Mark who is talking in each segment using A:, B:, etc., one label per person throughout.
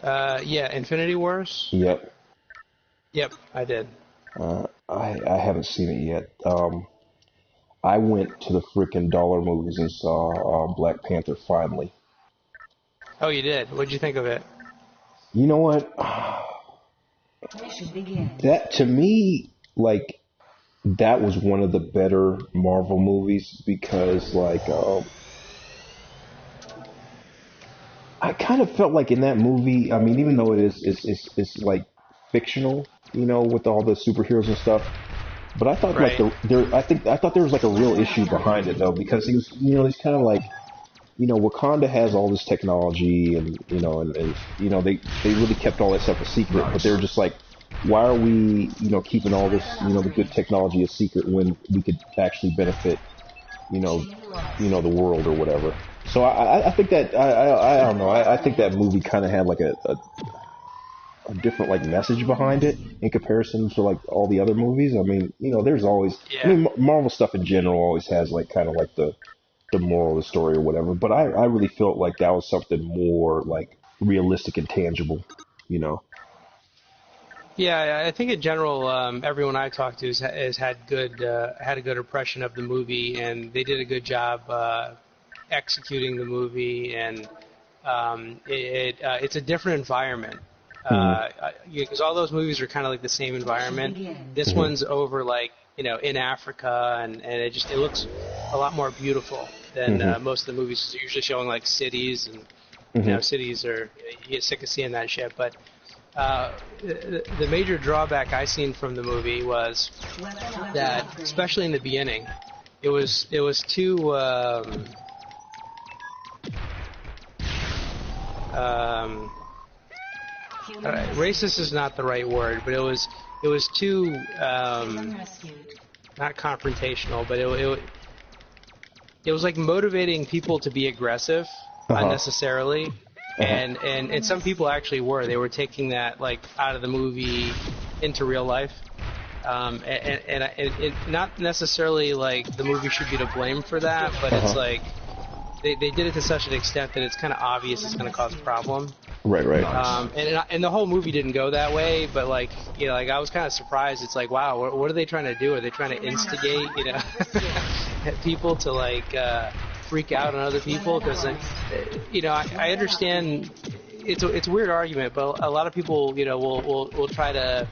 A: Yeah, Infinity Wars.
B: Yep.
A: Yep, I did.
B: I haven't seen it yet. I went to the freaking dollar movies and saw Black Panther finally.
A: Oh, you did. What'd you think of it?
B: You know what?
C: Mission begin.
B: That to me, like that was one of the better Marvel movies because, like, I kind of felt like in that movie. I mean, even though it's like fictional, with all the superheroes and stuff. But I thought like
A: Right.
B: I thought there was like a real issue behind it though because he was he's kind of like Wakanda has all this technology and they really kept all that stuff a secret, but they were just like, why are we keeping all this the good technology a secret when we could actually benefit the world or whatever. So I think that I don't know I think that movie kind of had like a different like message behind it in comparison to like all the other movies. I mean, there's always
A: Yeah.
B: Marvel stuff in general always has like kind of like the moral of the story or whatever. But I really felt like that was something more like realistic and tangible, you know.
A: Yeah, I think in general, everyone I talked to has had a good impression of the movie, and they did a good job executing the movie, and it's a different environment.
B: Mm-hmm.
A: Because all those movies are kind of like the same environment. This
B: Mm-hmm.
A: one's over like in Africa, and it looks a lot more beautiful than
B: Mm-hmm.
A: most of the movies. They're usually showing like cities, and
B: Mm-hmm.
A: cities are you get sick of seeing that shit. But the major drawback I seen from the movie was that, especially in the beginning, it was too um, racist is not the right word, but it was too not confrontational, but it was like motivating people to be aggressive
B: Uh-huh.
A: unnecessarily.
B: Uh-huh.
A: And some people actually they were taking that like out of the movie into real life. It not necessarily like the movie should be to blame for that, but it's
B: Uh-huh.
A: like they did it to such an extent that it's kind of obvious it's going to cause a problem.
B: Right, right.
A: And the whole movie didn't go that way, but like like I was kind of surprised. It's like, wow, what are they trying to do? Are they trying to instigate people to like freak out on other people? Because I understand it's a weird argument, but a lot of people will try to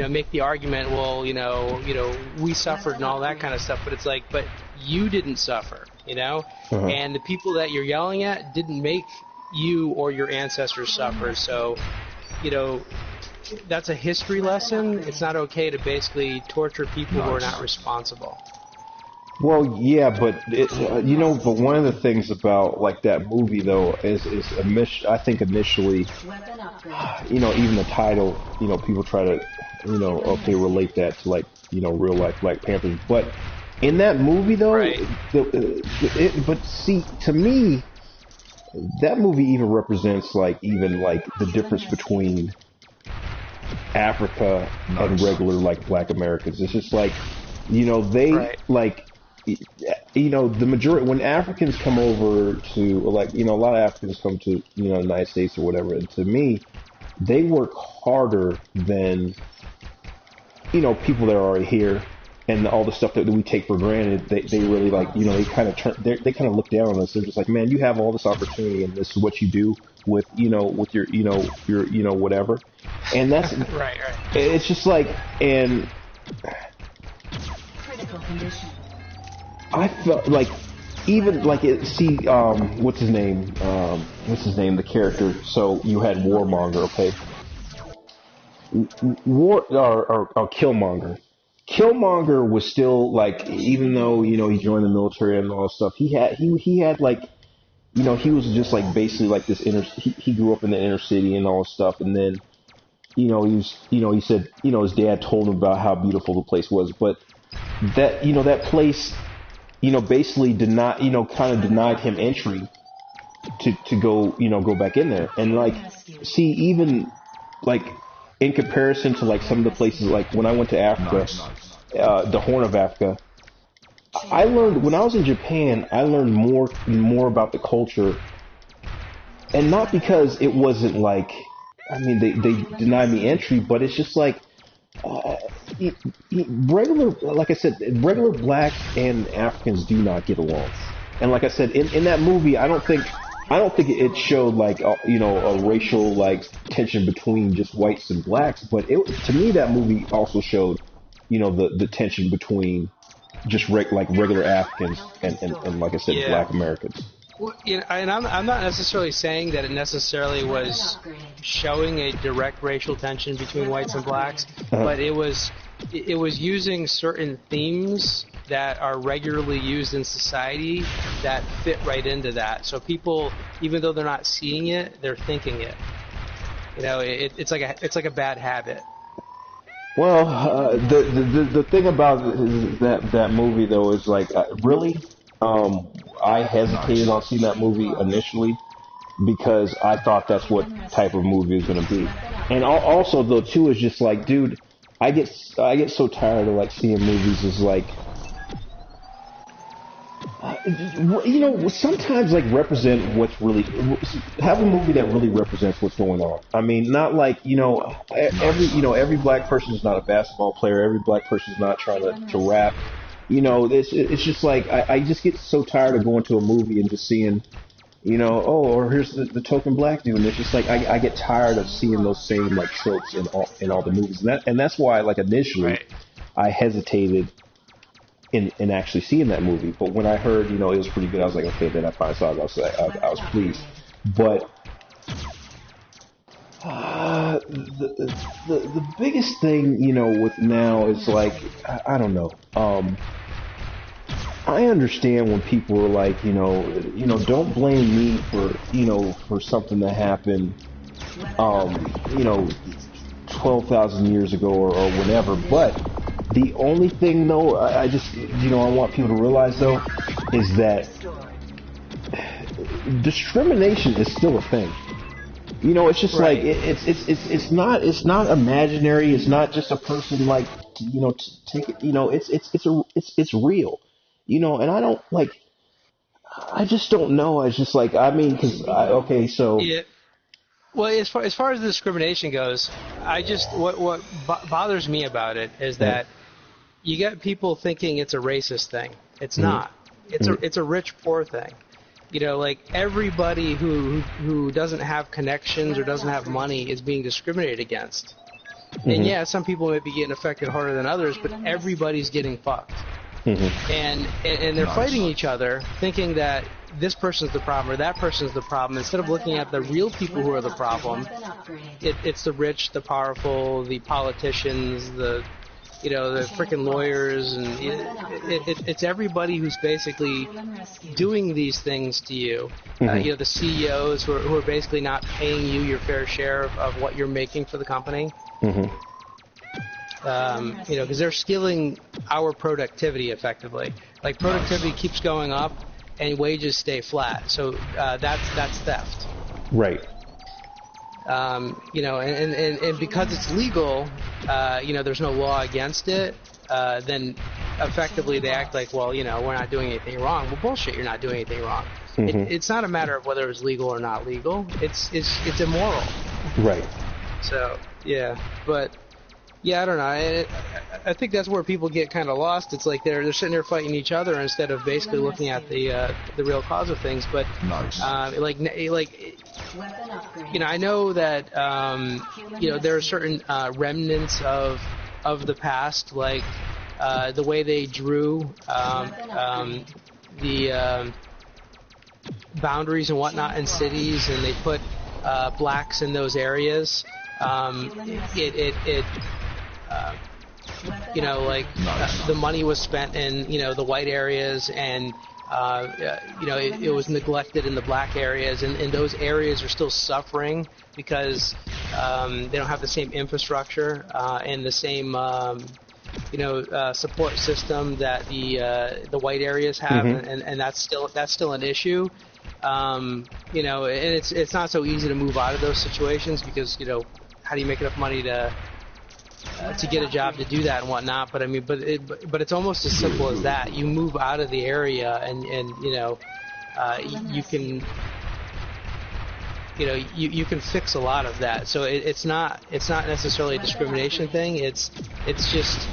A: make the argument, well, we suffered and all that kind of stuff, but it's like, but you didn't suffer,
B: Uh-huh.
A: and the people that you're yelling at didn't make you or your ancestors suffer. So, that's a history lesson. It's not okay to basically torture people who are not responsible.
B: Well, yeah, but but one of the things about like that movie though is I think initially, even the title, people try to, okay, relate that to like, real life Black Panthers. But in that movie though,
A: Right.
B: but see, to me, that movie even represents like even like the difference between Africa and regular like Black Americans. It's just like, they
A: Right.
B: like, the majority when Africans come over to like, a lot of Africans come to the United States or whatever, and to me, they work harder than people that are already here, and all the stuff that we take for granted. They really like, they kind of they kind of look down on us. They're just like, man, you have all this opportunity, and this is what you do with with your whatever, and that's
A: Right.
B: it's just like, and
C: Critical condition.
B: I felt like even like what's his name? The character. So you had Warmonger, okay? Or Killmonger. Killmonger was still like, even though he joined the military and all that stuff, he had like, he was just like basically like this he grew up in the inner city and all this stuff, and then he was he said his dad told him about how beautiful the place was, but that that place basically did not kind of denied him entry to go back in there, and like, see, even like in comparison to like some of the places, like when I went to Africa, the Horn of Africa, I learned when I was in Japan, I learned more about the culture and not because it wasn't like, I mean, they denied me entry, but it's just like, regular, like I said, regular blacks and Africans do not get along. And like I said, in that movie, I don't think it showed like a racial like tension between just whites and blacks, but to me that movie also showed the tension between just regular Africans and like I said, black Americans.
A: Well, and I'm not necessarily saying that it necessarily was showing a direct racial tension between whites and blacks, but it was using certain themes that are regularly used in society that fit right into that. So people, even though they're not seeing it, they're thinking it. It's like a bad habit.
B: Well, the thing about that movie though is like really. I hesitated on seeing that movie initially because I thought that's what type of movie is going to be. And also, though, too, is just like, dude, I get so tired of like seeing movies as like, sometimes like represent what's really, have a movie that really represents what's going on. I mean, not like, every black person is not a basketball player. Every black person is not trying to rap. It's just like I just get so tired of going to a movie and just seeing, or here's the token black dude, and it's just like I get tired of seeing those same like tropes in all the movies, and that's why like initially I hesitated in actually seeing that movie. But when I heard it was pretty good, I was like, okay, then I finally saw it. I was pleased, but. The biggest thing, with now is like, I don't know. I understand when people are like, don't blame me for something that happened, 12,000 years ago or whenever. But the only thing though, I just, I want people to realize though, is that discrimination is still a thing. It's just like it's not imaginary. It's not just a person like take it. It's real. And I don't like. I just don't know. It's just like so.
A: Yeah. Well, as far as the discrimination goes, what bothers me about it is that you get people thinking it's a racist thing. It's not. It's a rich poor thing. Like everybody who doesn't have connections or doesn't have money is being discriminated against. And yeah, some people may be getting affected harder than others, but everybody's getting fucked. And they're fighting each other, thinking that this person's the problem or that person's the problem, instead of looking at the real people who are the problem. It's the rich, the powerful, the politicians, the freaking lawyers, and it's everybody who's basically doing these things to you. The CEOs who are basically not paying you your fair share of what you're making for the company. Because they're stealing our productivity effectively. Like productivity keeps going up, and wages stay flat. So that's theft.
B: Right.
A: And because it's legal, there's no law against it, then effectively they act like, well, we're not doing anything wrong. Well, bullshit, you're not doing anything wrong. It's not a matter of whether it's legal or not legal. It's immoral.
B: Right.
A: So, yeah, but... Yeah, I don't know. I think that's where people get kind of lost. It's like they're sitting there fighting each other instead of basically looking at the real cause of things. But I know that there are certain remnants of the past, like the way they drew the boundaries and whatnot in cities, and they put blacks in those areas. The money was spent in, the white areas, and, it was neglected in the black areas, and those areas are still suffering because they don't have the same infrastructure and the same, support system that the white areas have, and that's still an issue. And it's not so easy to move out of those situations because, how do you make enough money to get a job to do that and whatnot? But I mean, but it's almost as simple as that. You move out of the area, and you can you can fix a lot of that. So it's not necessarily a discrimination thing. It's just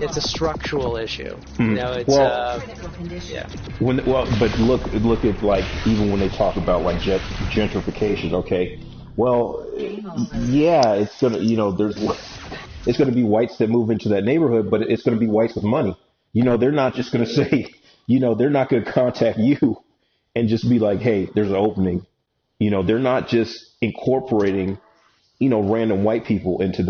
A: it's a structural issue. It's yeah.
B: But look at like even when they talk about like gentrification. Okay, well, yeah, it's gonna it's gonna be whites that move into that neighborhood, but it's gonna be whites with money. They're not just gonna say, they're not gonna contact you and just be like, hey, there's an opening. They're not just incorporating, random white people into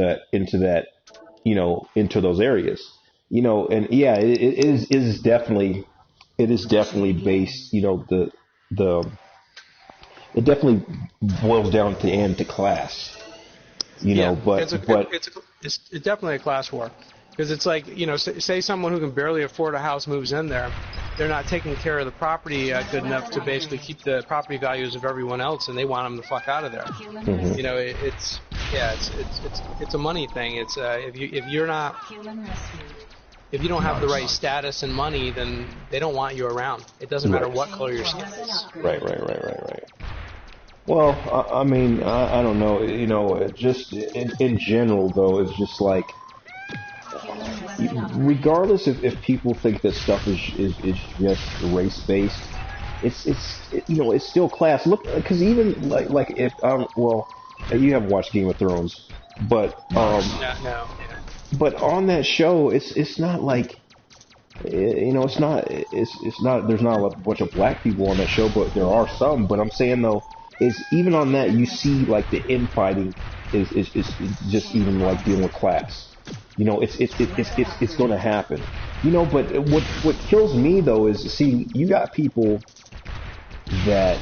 B: those areas. And yeah, it is definitely based, it definitely boils down to end to class, but
A: it's definitely a class war. Because it's like, say someone who can barely afford a house moves in there, they're not taking care of the property good enough to basically keep the property values of everyone else, and they want them the fuck out of there.
B: Mm-hmm.
A: It's a money thing. It's if you don't have the right status and money, then they don't want you around. It doesn't matter what color your skin is.
B: Right. Well, I mean, I don't know. Just in general, though, it's just like, regardless if people think that stuff is just race based, it's still class. Look, because even like if you haven't watched Game of Thrones, but
A: no.
B: But on that show, it's not like it's not there's not a bunch of black people on that show, but there are some. But I'm saying though, is even on that you see like the infighting is just even like dealing with class. It's going to happen. But what kills me though is, see, you got people that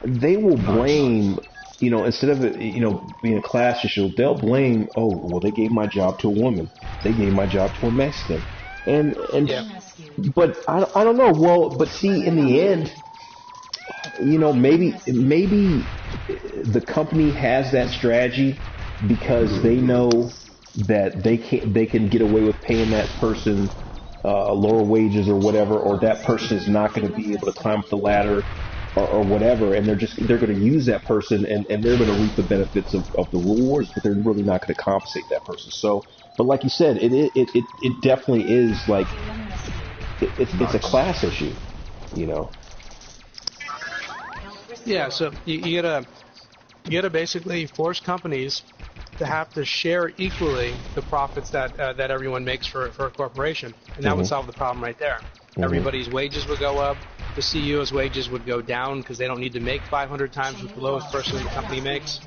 B: they will blame, instead of it, being a class issue, they'll blame, oh, well, they gave my job to a woman, they gave my job to a Mexican, and
A: yeah.
B: But I don't know. Well, but see, in the end, maybe the company has that strategy because they know that they can get away with paying that person lower wages or whatever, or that person is not going to be able to climb up the ladder or whatever, and they're going to use that person and they're going to reap the benefits of the rewards, but they're really not going to compensate that person. So, but like you said, it definitely is like it's a class issue,
A: Yeah, so you gotta basically force companies to have to share equally the profits that everyone makes for a corporation, and that would solve the problem right there. Everybody's wages would go up. The CEO's wages would go down because they don't need to make 500 times what the lowest person in the company makes.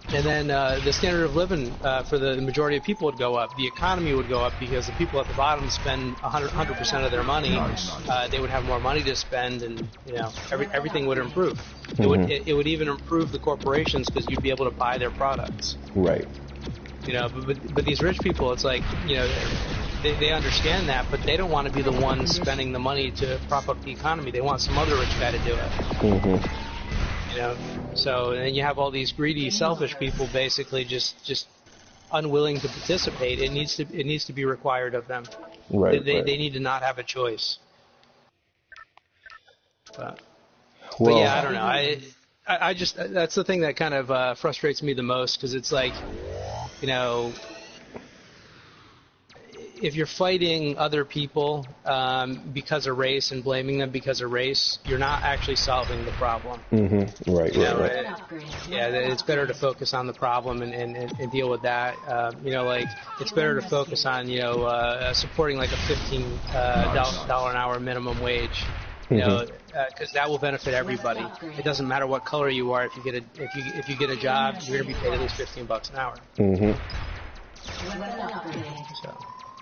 A: And then the standard of living for the majority of people would go up. The economy would go up because the people at the bottom spend 100% of their money. They would have more money to spend, and everything would improve. It would even improve the corporations because you'd be able to buy their products.
B: Right.
A: But these rich people, it's like they understand that, but they don't want to be the ones spending the money to prop up the economy. They want some other rich guy to do it. So then you have all these greedy, selfish people basically just unwilling to participate. It needs to be required of them.
B: Right.
A: They need to not have a choice. But yeah, I don't know. I just that's the thing that kind of frustrates me the most, because it's like, if you're fighting other people because of race and blaming them because of race, you're not actually solving the problem.
B: Right.
A: Yeah, it's better to focus on the problem and deal with that. Like it's better to focus on supporting like a $15 an hour minimum wage. Because that will benefit everybody. It doesn't matter what color you are. If you get a job, you're gonna be paid at least $15 an hour. So.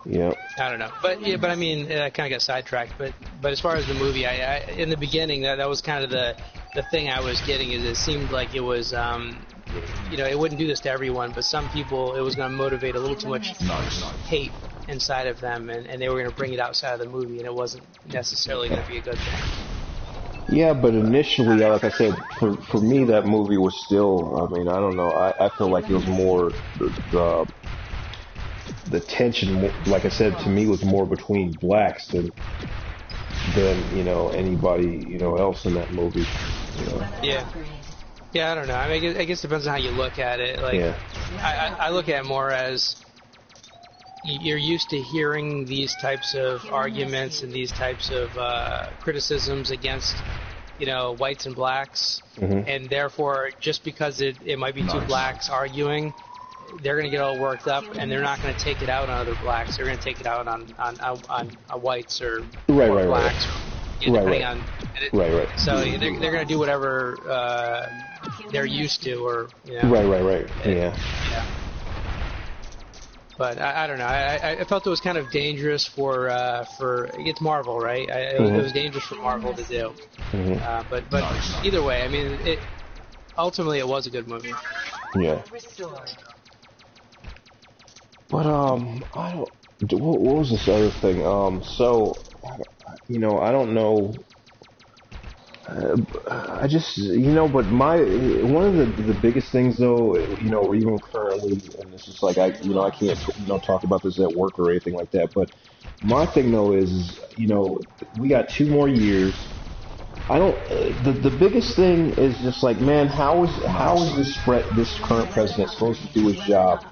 B: Yeah.
A: I don't know, but I mean, I kind of got sidetracked. But as far as the movie, I in the beginning that was kind of the thing I was getting, is it seemed like it was it wouldn't do this to everyone, but some people it was going to motivate a little too much hate inside of them, and they were going to bring it outside of the movie, and it wasn't necessarily going to be a good thing.
B: Yeah, but initially, like I said, for me, that movie was still, I mean, I don't know, I feel like it was more, the tension, like I said, to me was more between blacks than than anybody else in that movie.
A: Yeah. Yeah, I don't know. I mean, I guess it depends on how you look at it. Like,
B: Yeah.
A: I look at it more as you're used to hearing these types of arguments and these types of criticisms against, whites and blacks, and therefore, just because it might be two blacks arguing, they're going to get all worked up, and they're not going to take it out on other blacks. They're going to take it out on whites or blacks, depending on.
B: Right.
A: So they're going to do whatever they're used to, or
B: Right. Yeah.
A: But I don't know. I felt it was kind of dangerous for it's Marvel, right? It was dangerous for Marvel to do. But either way, I mean, ultimately it was a good movie.
B: Yeah. But I don't. What was this other thing? So, I don't know. I just, but one of the biggest things though, even currently, and this is like I can't, talk about this at work or anything like that. But my thing though is, we got 2 more years. I don't. The biggest thing is just like, man, how is this current president supposed to do his job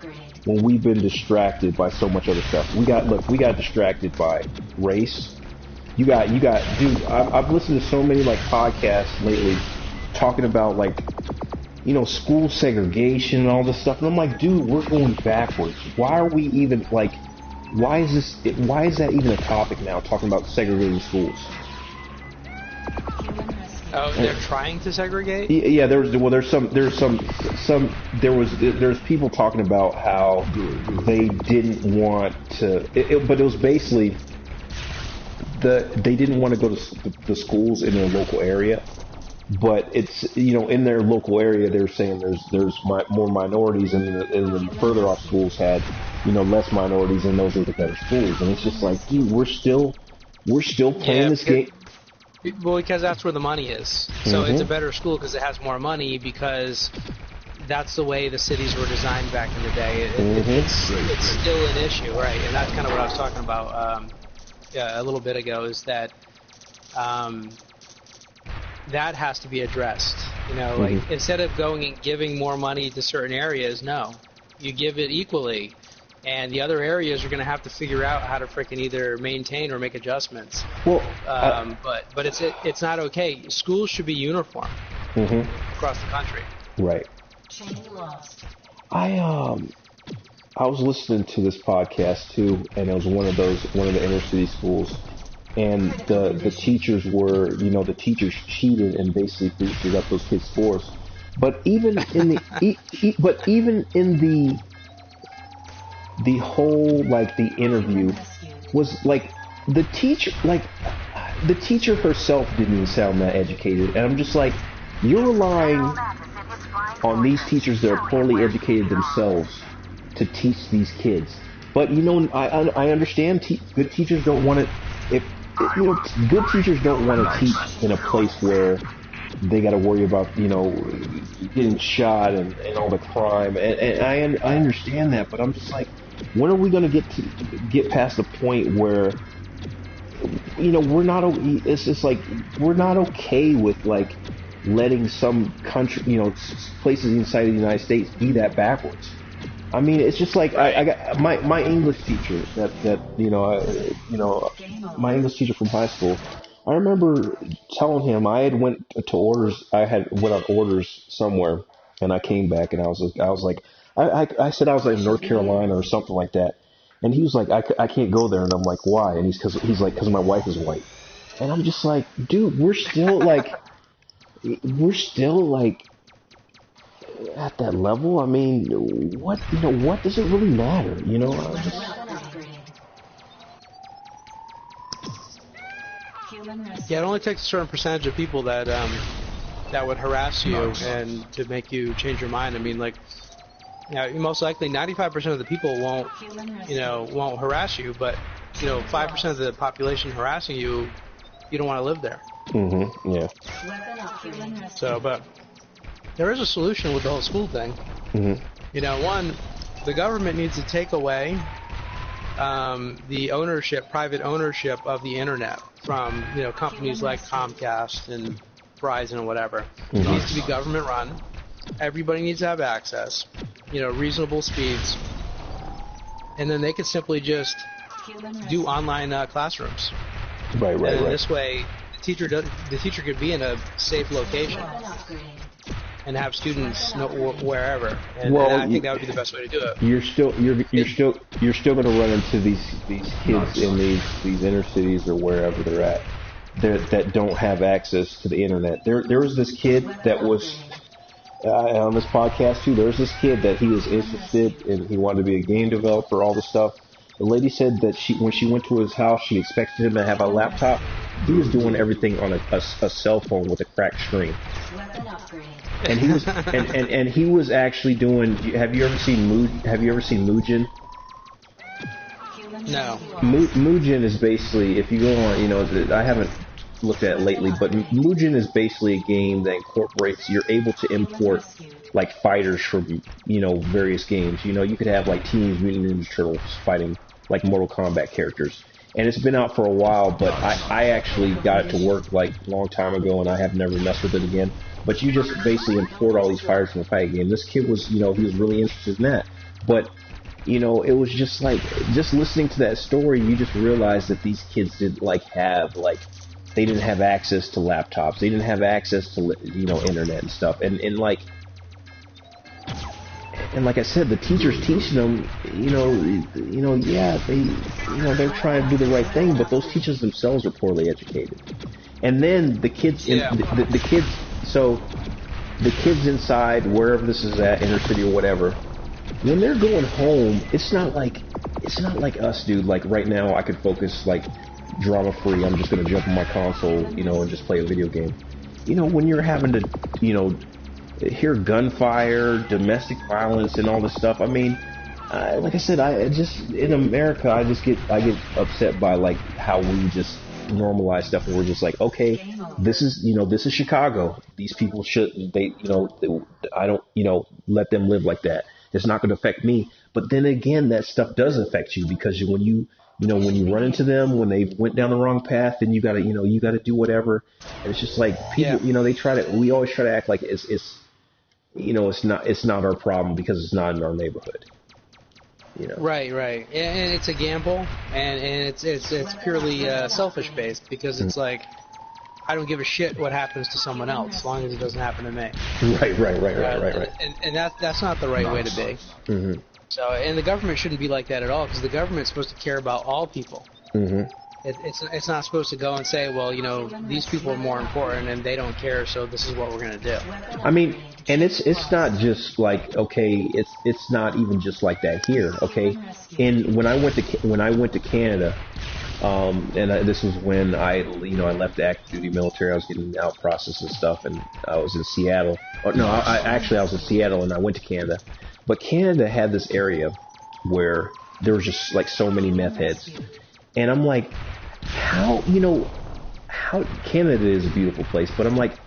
B: when we've been distracted by so much other stuff? We got distracted by race. You got, dude. I've listened to so many like podcasts lately talking about like, school segregation and all this stuff, and I'm like, dude, we're going backwards. Why are we even like? Why is that even a topic now? Talking about segregating schools.
A: Oh, they're trying to segregate?
B: Yeah, there's people talking about how they didn't want to, but it was basically they didn't want to go to the schools in their local area, but it's in their local area they're saying there's more minorities, and the further off schools had less minorities, and those are the better schools, and it's just like, dude, we're still playing this game.
A: Well, because that's where the money is. So it's a better school because it has more money, because that's the way the cities were designed back in the day. It's still an issue, right? And that's kind of what I was talking about a little bit ago, is that that has to be addressed. Like, instead of going and giving more money to certain areas, no, you give it equally. And the other areas are going to have to figure out how to frickin' either maintain or make adjustments.
B: Well,
A: but it's not okay. Schools should be uniform across the country.
B: Right. I was listening to this podcast too, and it was one of the inner city schools, and the teachers were, the teachers cheated and basically boosted up those kids' scores. But even in the whole, like, the interview was like the teacher herself didn't even sound that educated, and I'm just like, you're relying on these teachers that are poorly educated themselves to teach these kids. But I understand good teachers don't want to. Good teachers don't want to teach in a place where they got to worry about getting shot and all the crime, and I understand that, but I'm just like, when are we going to get past the point where we're not? It's just like, we're not okay with like letting some country, places inside of the United States be that backwards. I mean, it's just like, I got my English teacher my English teacher from high school. I remember telling him I had went on orders somewhere, and I came back, and I was like, I said I was like in North Carolina or something like that, and he was like, I can't go there, and I'm like, why? And he's like, because my wife is white, and I'm just like, dude, we're still like at that level. I mean, what does it really matter?
A: Yeah, it only takes a certain percentage of people that would harass you and to make you change your mind. I mean, like, most likely 95% of the people won't harass you, but 5% of the population harassing you, you don't want to live there.
B: Yeah.
A: So, but there is a solution with the whole school thing. One, the government needs to take away the ownership, private ownership of the internet from, you know, companies like Comcast and Verizon and whatever. It needs to be government run. Everybody needs to have access, you know, reasonable speeds, and then they could simply just do online classrooms.
B: Right.
A: And this way, the teacher could be in a safe location and have students wherever. And I think that would be the best way to do it.
B: You're still going to run into these kids in these inner cities or wherever they're at that don't have access to the internet. There was this kid that was on this podcast too. There was this kid that he was interested in. He wanted to be a game developer, all this stuff. The lady said that when she went to his house, she expected him to have a laptop. He was doing everything on a cell phone with a cracked screen. And he was and he was actually doing. Have you ever seen Mugen?
A: No.
B: Mugen is basically, if you go on, you know, I haven't looked at it lately, but Mugen is basically a game that incorporates. You're able to import like fighters from, you know, various games. You know, you could have like Teenage Mutant Ninja Turtles fighting like Mortal Kombat characters. And it's been out for a while, but I actually got it to work like a long time ago, and I have never messed with it again. But you just basically import all these fighters from a fighting game. This kid was, you know, he was really interested in that. But, you know, it was just like, just listening to that story, you just realize that these kids didn't they didn't have access to laptops. They didn't have access to, you know, internet and stuff. And like I said, the teachers teaching them, yeah, they're trying to do the right thing, but those teachers themselves are poorly educated. And then the kids, the kids inside, wherever this is at, inner city or whatever, when they're going home, it's not like us, dude. Like right now, I could focus like drama free. I'm just gonna jump on my console, you know, and just play a video game. You know, when you're having to, you know, hear gunfire, domestic violence, and all this stuff. I mean, like I said, in America, I get upset by like how we just normalize stuff, and we're just like, okay, this is Chicago. These people I don't, let them live like that. It's not going to affect me. But then again, that stuff does affect you, because when you run into them, when they went down the wrong path, then you gotta do whatever. And it's just like people, we always try to act like it's not our problem because it's not in our neighborhood. You know. Right.
A: And it's a gamble, and it's purely selfish based, because it's like, I don't give a shit what happens to someone else as long as it doesn't happen to me.
B: Right.
A: And that's not the right way to be.
B: Mm-hmm.
A: So, and the government shouldn't be like that at all, because the government's supposed to care about all people.
B: Mm-hmm.
A: It's not supposed to go and say, well, these people are more important and they don't care, so this is what we're going to do.
B: I mean, and it's not just like, okay, it's not even just like that here, okay? And when I went to Canada, this was when I left the active duty military. I was getting out process and stuff, and I was in Seattle. Oh, no, I was in Seattle and I went to Canada. But Canada had this area where there was just like so many meth heads. And I'm like, how Canada is a beautiful place, but I'm like,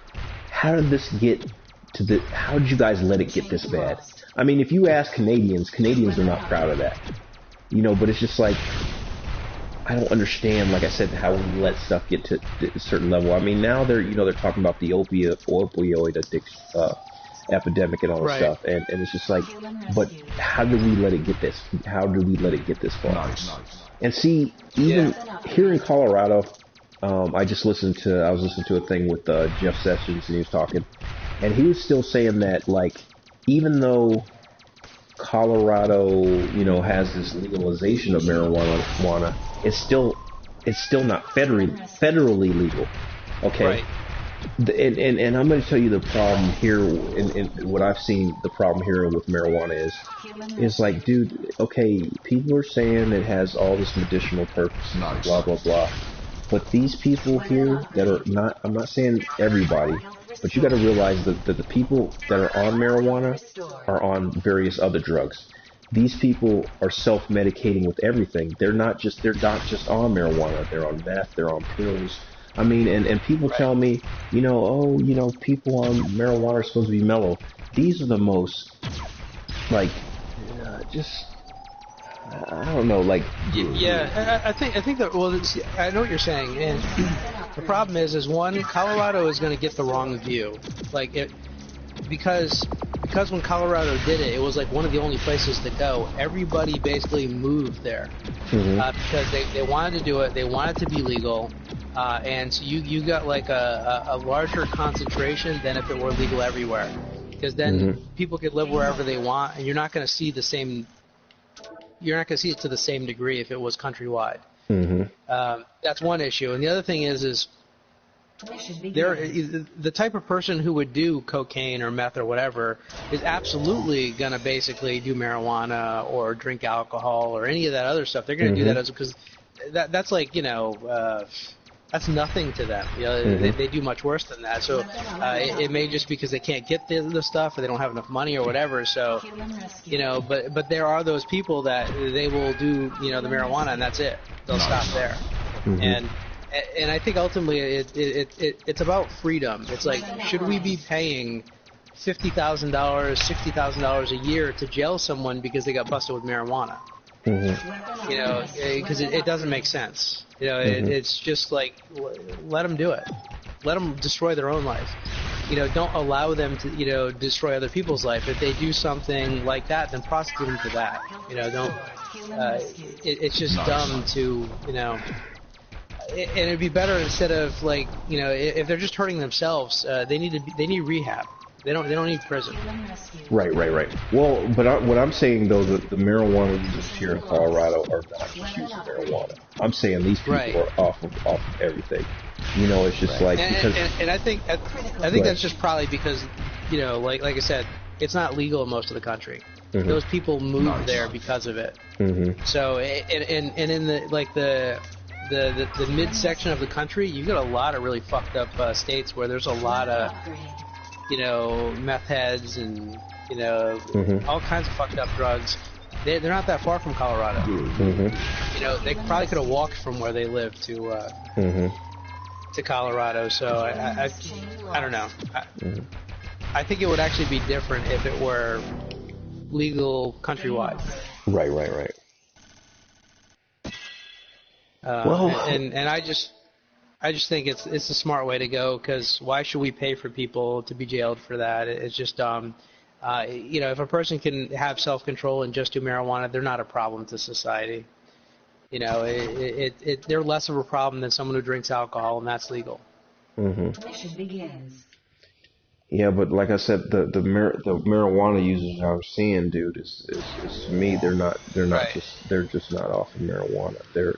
B: how did this get to how did you guys let it get this bad? I mean, if you ask Canadians are not proud of that. But it's just like, I don't understand, like I said, how we let stuff get to a certain level. I mean, now they're talking about the opioid addiction, epidemic and all this stuff, and it's just like, but how did we let it get this? How did we let it get this far? Nice. And see, even here in Colorado, I was listening to a thing with Jeff Sessions, and he was talking, and he was still saying that, like, even though Colorado, has this legalization of marijuana, it's still not federally legal. Okay.
A: Right.
B: And I'm going to tell you the problem here, and what I've seen the problem here with marijuana is like, dude, okay, people are saying it has all this medicinal purpose, blah, blah, blah. But these people here that are not, I'm not saying everybody, but you got to realize that the people that are on marijuana are on various other drugs. These people are self-medicating with everything. They're not just on marijuana. They're on meth. They're on pills. I mean, and people tell me, people on marijuana are supposed to be mellow. These are the most, like, I don't know, like.
A: Yeah, I think that. Well, I know what you're saying, and the problem is one, Colorado is going to get the wrong view, like it, because when Colorado did it, it was like one of the only places to go. Everybody basically moved there because they wanted to do it. They wanted to be legal, and so you got like a larger concentration than if it were legal everywhere. Because then people could live wherever they want, and you're not going to see the same. You're not going to see it to the same degree if it was countrywide. That's one issue, and the other thing is the type of person who would do cocaine or meth or whatever is absolutely going to basically do marijuana or drink alcohol or any of that other stuff. They're going to do that because that's like that's nothing to them. You know, they do much worse than that. So it may just because they can't get the stuff or they don't have enough money or whatever. So, but there are those people that they will do, the marijuana and that's it. They'll stop there. And I think ultimately it's about freedom. It's like, should we be paying $50,000, $60,000 a year to jail someone because they got busted with marijuana? Because it doesn't make sense. It's just like, let them do it. Let them destroy their own life. Don't allow them to, destroy other people's life. If they do something like that, then prosecute them for that. Don't. It's just dumb to, and it'd be better instead of like, if they're just hurting themselves, they need rehab. They don't need prison.
B: Right. Well, but what I'm saying though, the marijuana users here in Colorado are not just using marijuana. I'm saying these people are off of everything. It's just like because.
A: And I think that's just probably because, like I said, it's not legal in most of the country. Those people moved there because of it. So and in the midsection of the country, you got a lot of really fucked up states where there's a lot of meth heads and all kinds of fucked up drugs. They're not that far from Colorado. They probably could have walked from where they live to Colorado. So I don't know. I think it would actually be different if it were legal countrywide.
B: Right.
A: And I just think it's a smart way to go, because why should we pay for people to be jailed for that? It's just dumb. If a person can have self-control and just do marijuana, they're not a problem to society. They're less of a problem than someone who drinks alcohol, and that's legal.
C: Mission begins.
B: Yeah, but like I said, the marijuana users I was seeing, dude, is to me they're just not off of marijuana. They're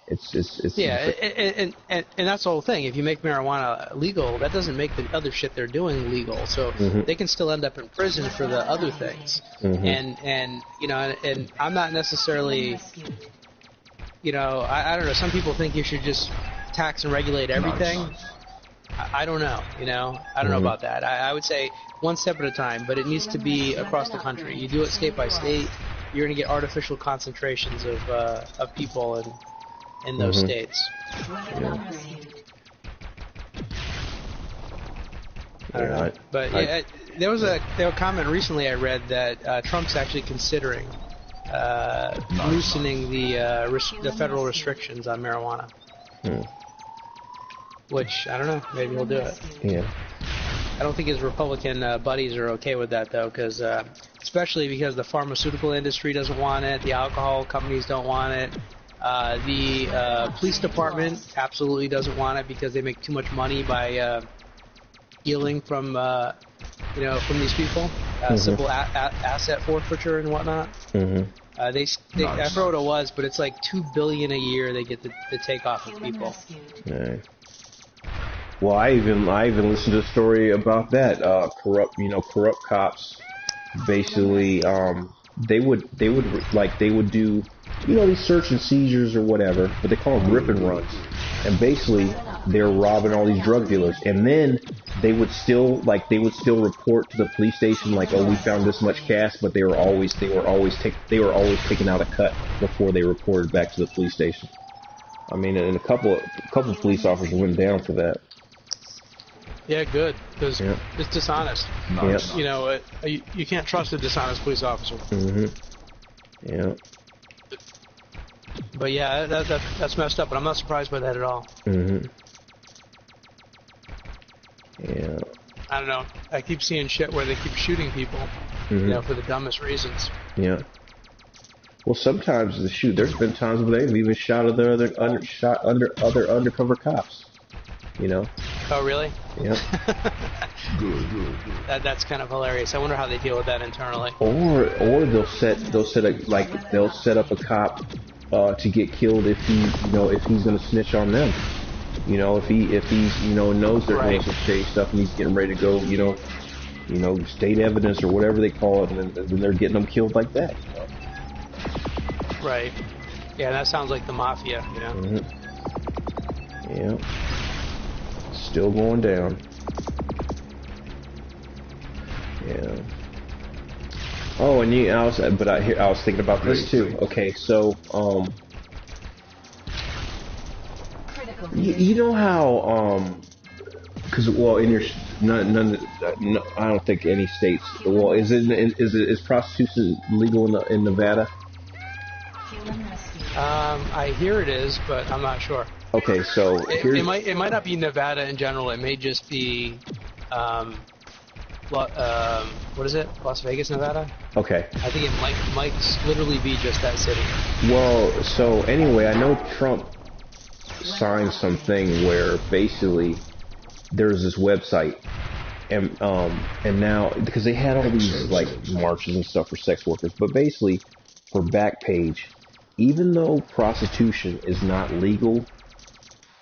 B: It's
A: and that's the whole thing. If you make marijuana legal, that doesn't make the other shit they're doing legal. So they can still end up in prison for the other things. And I'm not necessarily, I don't know. Some people think you should just tax and regulate everything. I don't know. I don't know about that. I would say one step at a time, but it needs to be across the country. You do it state by state, you're going to get artificial concentrations of people in those states. I don't know. But there was a comment recently I read that Trump's actually considering loosening the federal restrictions on marijuana. Which, I don't know, maybe he'll do it.
B: Yeah.
A: I don't think his Republican buddies are okay with that, though, especially because the pharmaceutical industry doesn't want it, the alcohol companies don't want it. The police department absolutely doesn't want it because they make too much money by stealing from these people, simple asset forfeiture and whatnot. I forget what it was, but it's like $2 billion a year they get to take off of people.
B: Yeah. Well, I even listened to a story about that. Corrupt cops, basically, they would do, these search and seizures or whatever, but they call them rip and runs. And basically, they're robbing all these drug dealers. And then they would still report to the police station like, oh, we found this much cash, but they were always taking out a cut before they reported back to the police station. I mean, and a couple of police officers went down for that.
A: Yeah, good, because it's dishonest.
B: Nice.
A: You can't trust a dishonest police officer.
B: Yeah.
A: But yeah, that's messed up. But I'm not surprised by that at all.
B: Mm-hmm. Yeah.
A: I don't know. I keep seeing shit where they keep shooting people, for the dumbest reasons.
B: Yeah. Well, sometimes there's been times where they've even shot other undercover cops.
A: Oh, really?
B: Yeah.
A: That's kind of hilarious. I wonder how they deal with that internally.
B: Or they'll set up a cop to get killed if he's gonna snitch on them. If he's knows they're doing some shady stuff and he's getting ready to go, state evidence or whatever they call it, and then they're getting them killed like that.
A: Right. Yeah, that sounds like the mafia.
B: Yeah. Still going down. Yeah. Oh, and I was thinking about this too. Okay, so you know how because in your I don't think any states. Well, is prostitution legal in Nevada?
A: I hear it is, but I'm not sure.
B: Okay, so
A: it might not be Nevada in general. It may just be what is it? Las Vegas, Nevada?
B: Okay.
A: I think it might literally be just that city.
B: Well, so anyway, I know Trump signed something where basically there's this website, and now because they had all these like marches and stuff for sex workers, but basically for Backpage, even though prostitution is not legal,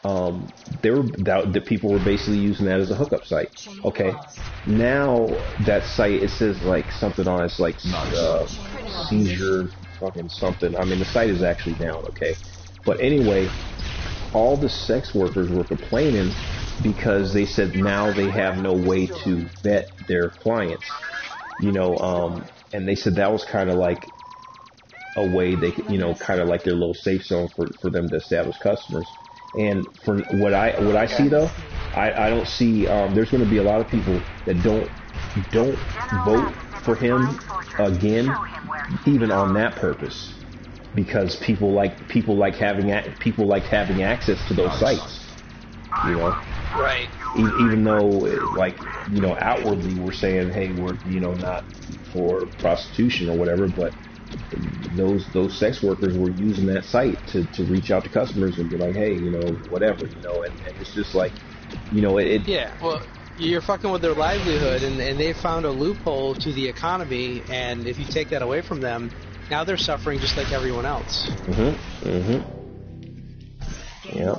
B: the people were basically using that as a hookup site. Okay, now that site, it says like something on it's like seizure fucking something. I mean, the site is actually down. Okay, but anyway, all the sex workers were complaining because they said now they have no way to vet their clients, and they said that was kind of like a way they could, kind of like their little safe zone for them to establish customers. And for what I see though, I don't see there's going to be a lot of people that don't vote for him again, even on that purpose, because people like having access to those sites,
A: Right.
B: Even though outwardly we're saying, hey, we're not for prostitution or whatever, but those sex workers were using that site to reach out to customers and be like, hey, whatever, and it's just like, it.
A: Yeah, well, you're fucking with their livelihood, and they found a loophole to the economy, and if you take that away from them, now they're suffering just like everyone else.
B: Yeah.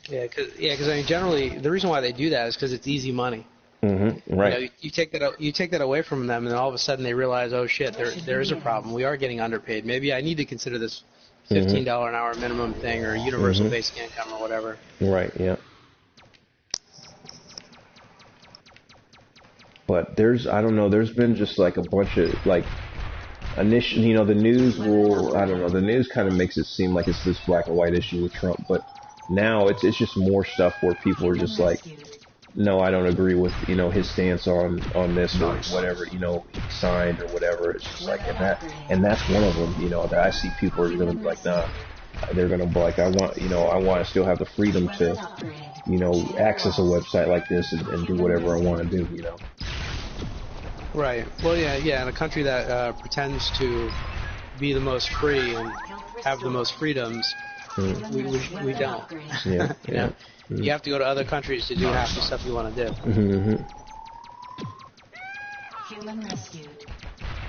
A: Yeah, because I mean, generally, the reason why they do that is because it's easy money.
B: Right.
A: You take that away from them, and then all of a sudden they realize, oh shit, there is a problem. We are getting underpaid. Maybe I need to consider this $15 an hour minimum thing or universal basic income or whatever.
B: Right. Yeah. But there's been just like a bunch of like initially, the news the news kind of makes it seem like it's this black and white issue with Trump, but now it's just more stuff where people are just like, no, I don't agree with, his stance on this or whatever, he signed or whatever. It's just like, and that's one of them, that I see people are going to be like, nah, they're going to be like, I want to still have the freedom to, access a website like this and do whatever I want to do,
A: Right. Well, yeah, in a country that pretends to be the most free and have the most freedoms, we don't.
B: Yeah.
A: You have to go to other countries to do half the stuff you want to do.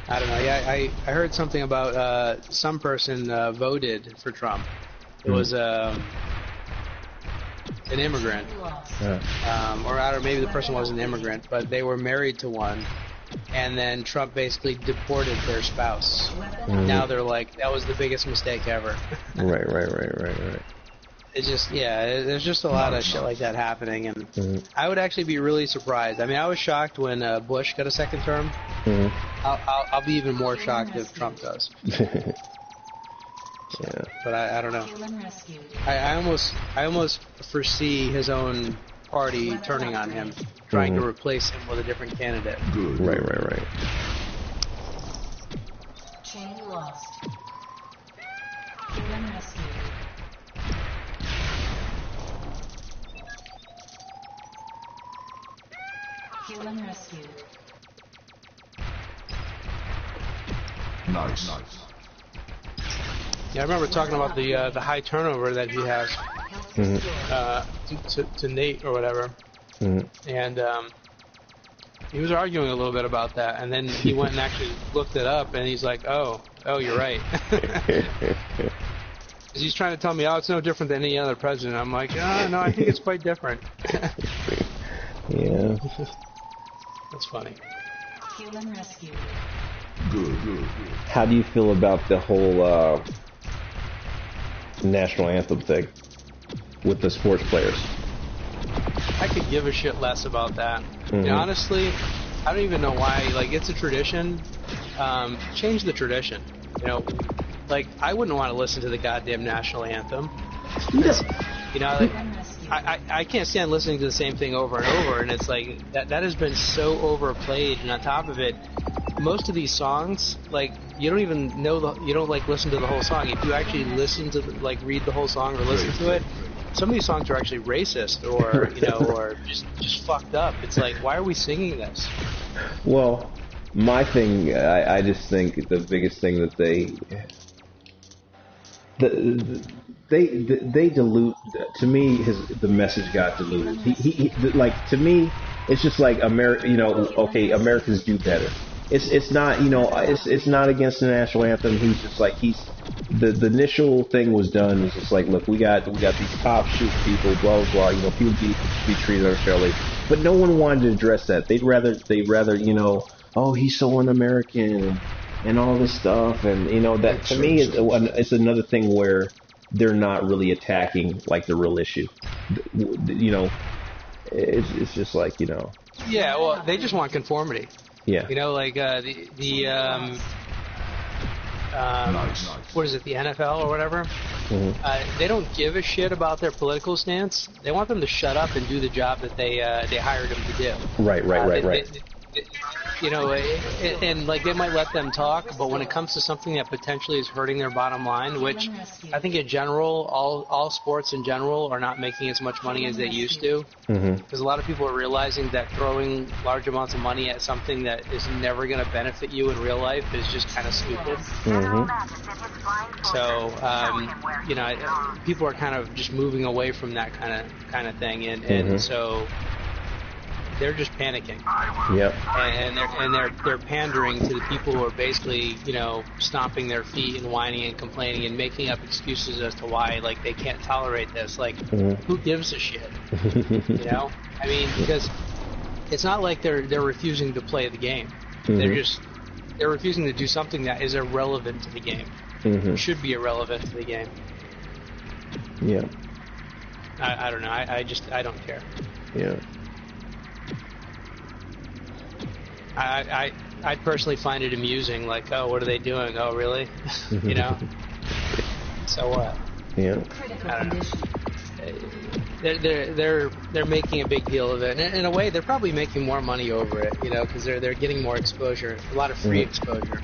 A: I don't know. Yeah, I heard something about some person voted for Trump. It was an immigrant, or maybe the person wasn't an immigrant, but they were married to one, and then Trump basically deported their spouse. Now they're like, that was the biggest mistake ever.
B: Right.
A: It's just, there's just a lot of shit like that happening, and I would actually be really surprised. I mean, I was shocked when Bush got a second term. I'll be even more shocked if Trump does.
B: Yeah.
A: But I don't know. I almost foresee his own party turning on him, trying to replace him with a different candidate.
B: Right.
C: Chain lost. Human rescued. Human rescued.
D: Nice.
A: Yeah, I remember talking about the high turnover that he has to Nate or whatever, and he was arguing a little bit about that, and then he went and actually looked it up, and he's like, oh, you're right. He's trying to tell me, oh, it's no different than any other president. I'm like, no, I think it's quite different.
B: Yeah.
A: That's funny.
C: Human rescued.
D: Good.
B: How do you feel about the whole national anthem thing with the sports players?
A: I could give a shit less about that. You know, honestly, I don't even know why. Like, it's a tradition. Change the tradition. You know, like, I wouldn't want to listen to the goddamn national anthem. You know, like, I can't stand listening to the same thing over and over, and it's like that has been so overplayed. And on top of it, most of these songs, like, you don't even know you don't like listen to the whole song. If you actually listen to read the whole song or listen to it, some of these songs are actually racist or you know or just fucked up. It's like, why are we singing this?
B: Well, my thing, I just think the biggest thing that they dilute. To me, the message got diluted. He like, to me, it's just like America. You know, okay, Americans do better. It's not, you know, it's not against the national anthem. He's just like, the initial thing was done. It's just like, look, we got these cops shooting people, blah blah blah. You know, people be treated unfairly, but no one wanted to address that. They'd rather, you know, oh, he's so un-American and all this stuff, and you know, that to me it's another thing where they're not really attacking like the real issue. You know, it's just like, you know.
A: Yeah, well, they just want conformity.
B: Yeah.
A: You know, like what is it, the NFL or whatever? They don't give a shit about their political stance. They want them to shut up and do the job that they hired them to do.
B: Right.
A: You know, and like, they might let them talk, but when it comes to something that potentially is hurting their bottom line, which I think in general, all sports in general are not making as much money as they used to, because a lot of people are realizing that throwing large amounts of money at something that is never going to benefit you in real life is just kind of stupid. So, you know, people are kind of just moving away from that kind of thing, and so they're just panicking.
B: Yep.
A: And they're pandering to the people who are basically, you know, stomping their feet and whining and complaining and making up excuses as to why, like, they can't tolerate this. Like, who gives a shit? You know? I mean, because it's not like they're refusing to play the game. They're refusing to do something that is irrelevant to the game. Should be irrelevant to the game.
B: Yeah.
A: I don't know. I don't care.
B: Yeah.
A: I personally find it amusing, like, oh, what are they doing? Oh, really? You know? So what?
B: Yeah.
A: I don't know. They're making a big deal of it. And in a way, they're probably making more money over it, you know, because they're getting more exposure, a lot of free exposure.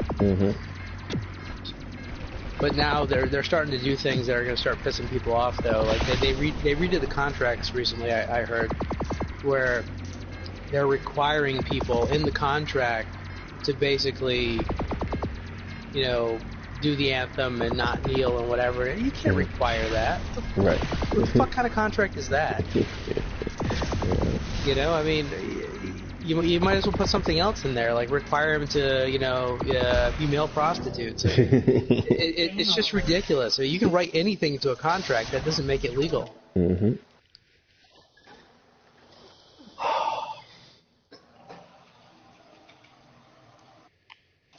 A: But now they're starting to do things that are going to start pissing people off, though. Like, they redid the contracts recently, I heard, where they're requiring people in the contract to basically, you know, do the anthem and not kneel and whatever. You can't require that.
B: Right.
A: What the fuck kind of contract is that? You know, I mean, you might as well put something else in there, like require them to, you know, be male prostitutes. It's just ridiculous. I mean, you can write anything into a contract. That doesn't make it legal.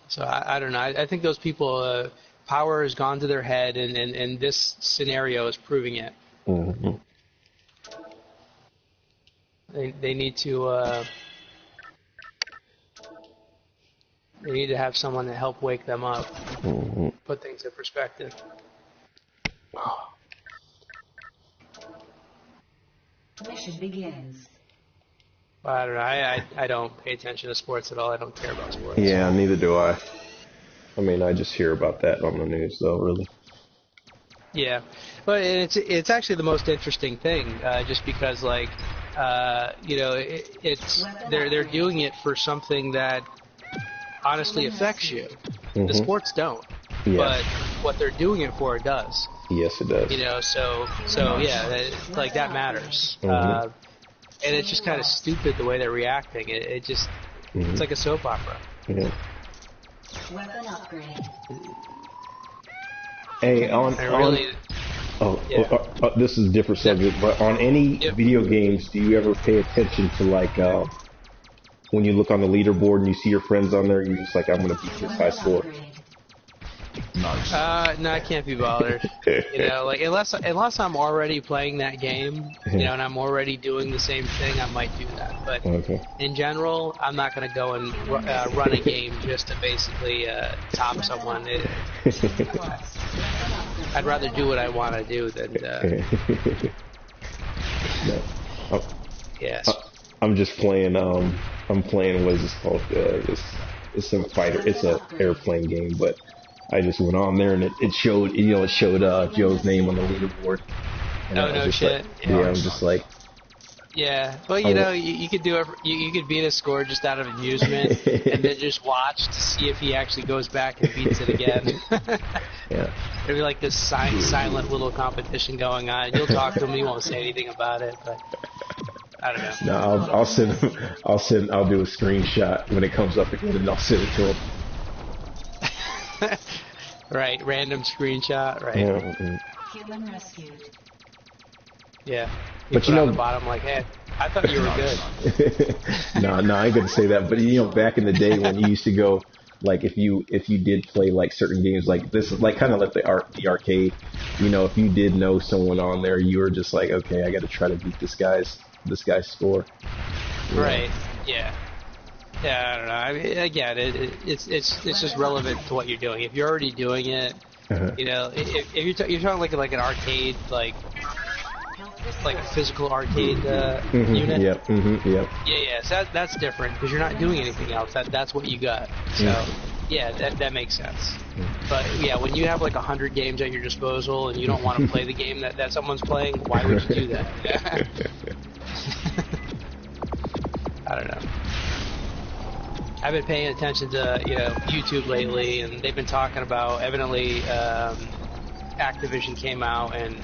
A: So I don't know. I think those people, power has gone to their head, and this scenario is proving it. They need to have someone to help wake them up, put things in perspective.
C: Mission begins.
A: I don't know. I don't pay attention to sports at all. I don't care about sports.
B: Yeah, neither do I. I mean, I just hear about that on the news, though, really.
A: Yeah, but it's actually the most interesting thing, just because, like, you know, they're doing it for something that honestly affects you. The sports don't, but what they're doing it for, it does.
B: Yes, it does.
A: You know, so yeah, like that matters. And it's just kind of stupid the way they're reacting. It just, it's like a soap opera.
C: Weapon upgrade.
B: Hey, this is a different subject, but on any video games, do you ever pay attention to like when you look on the leaderboard and you see your friends on there, you're just like, I'm gonna beat this high score?
A: No, I can't be bothered. You know, like unless I'm already playing that game, you know, and I'm already doing the same thing, I might do that. But in general, I'm not going to go and run a game just to basically top someone. I'd rather do what I want to do than. Yes.
B: I'm just playing. I'm playing. What is this called? It's a fighter. It's a airplane game, but. I just went on there and it showed, you know, it showed Joe's name on the leaderboard. And
A: no shit.
B: Like, yeah, I'm just like.
A: Yeah, well, you know, you could do it. You could beat a score just out of amusement, and then just watch to see if he actually goes back and beats it again.
B: Yeah.
A: There'd be like this silent little competition going on. You'll talk to him, he won't say anything about it, but I don't know.
B: No, I'll do a screenshot when it comes up again, and I'll send it to him.
A: Right, random screenshot, right?
B: Yeah.
C: Human rescued.
A: Yeah.
B: But you know,
A: on the bottom like, hey, I thought you were good.
B: No, I ain't gonna say that. But you know, back in the day when you used to go, like if you did play like certain games, like this is like kind of like the arcade. You know, if you did know someone on there, you were just like, okay, I got to try to beat this guy's score.
A: Right. Yeah. Yeah, I don't know. I mean, again, it's just relevant to what you're doing. If you're already doing it, you know, if you're talking like an arcade, like a physical arcade unit.
B: Yep. Yep.
A: Yeah. So that's different because you're not doing anything else. That's what you got. So yeah, that makes sense. But yeah, when you have like 100 games at your disposal and you don't want to play the game that someone's playing, why would you do that? I don't know. I've been paying attention to YouTube lately, and they've been talking about evidently Activision came out and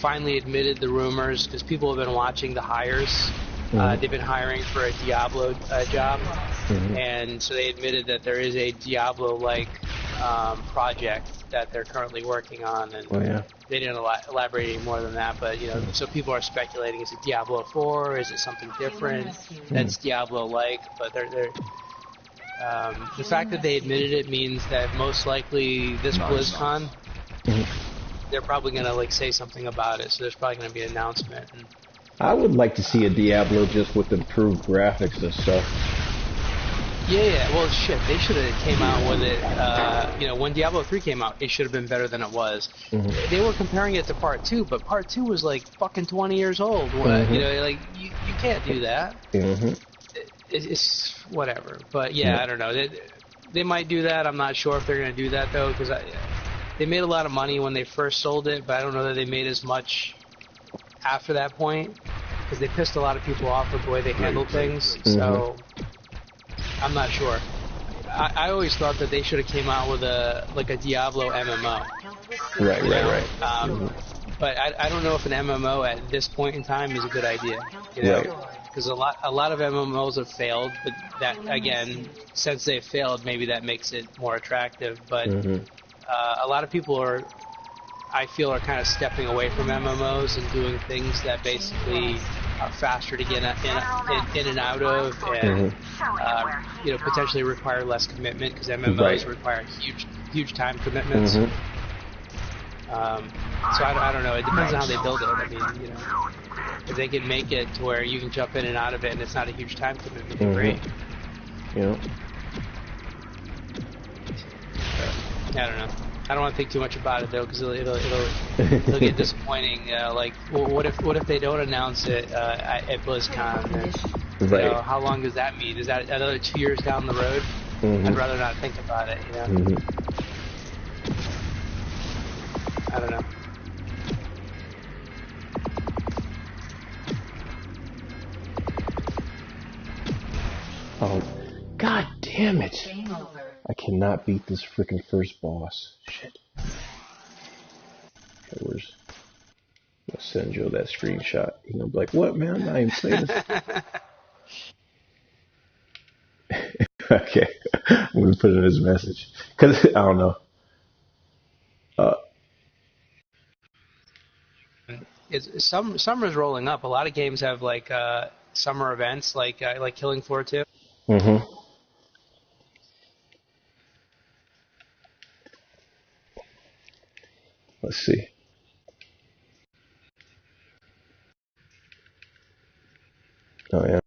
A: finally admitted the rumors because people have been watching the hires. They've been hiring for a Diablo job, and so they admitted that there is a Diablo-like project that they're currently working on, and they didn't elaborate any more than that. But so people are speculating: is it Diablo 4? Is it something different that's Diablo-like? But they're the fact that they admitted it means that most likely this BlizzCon, they're probably gonna say something about it. So there's probably gonna be an announcement. And
B: I would like to see a Diablo just with improved graphics and stuff.
A: Yeah. Well, shit, they should have came out with it. When Diablo 3 came out, it should have been better than it was. They were comparing it to Part 2, but Part 2 was like fucking 20 years old. You can't do that. It's whatever. But yeah, I don't know. They might do that. I'm not sure if they're going to do that though, because they made a lot of money when they first sold it, but I don't know that they made as much after that point, because they pissed a lot of people off with the way they handled things. So I'm not sure. I always thought that they should have came out with a Diablo MMO.
B: Right.
A: But I don't know if an MMO at this point in time is a good idea. Because a lot of MMOs have failed, but that again, since they've failed, maybe that makes it more attractive. But a lot of people I feel are kind of stepping away from MMOs and doing things that basically are faster to get in and out of, and potentially require less commitment, because MMOs require huge time commitments. So I don't know. It depends on how they build it. I mean, if they can make it to where you can jump in and out of it and it's not a huge time commitment, great.
B: Yeah.
A: I don't know. I don't want to think too much about it though, because it'll get disappointing. What if they don't announce it at BlizzCon? Then, how long does that mean? Is that another 2 years down the road? I'd rather not think about it. I don't know.
B: Oh, god damn it!
C: Game over.
B: I cannot beat this freaking first boss. Shit. Okay, I'll send Joe that screenshot. He's gonna be like, what, man? I'm not even playing this. Okay. I'm gonna put it in his message. Cause, I don't know. Uh,
A: Summer's rolling up. A lot of games have like summer events, like Killing Floor 2.
B: mm-hmm. Let's see. Oh, yeah.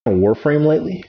B: on Warframe lately?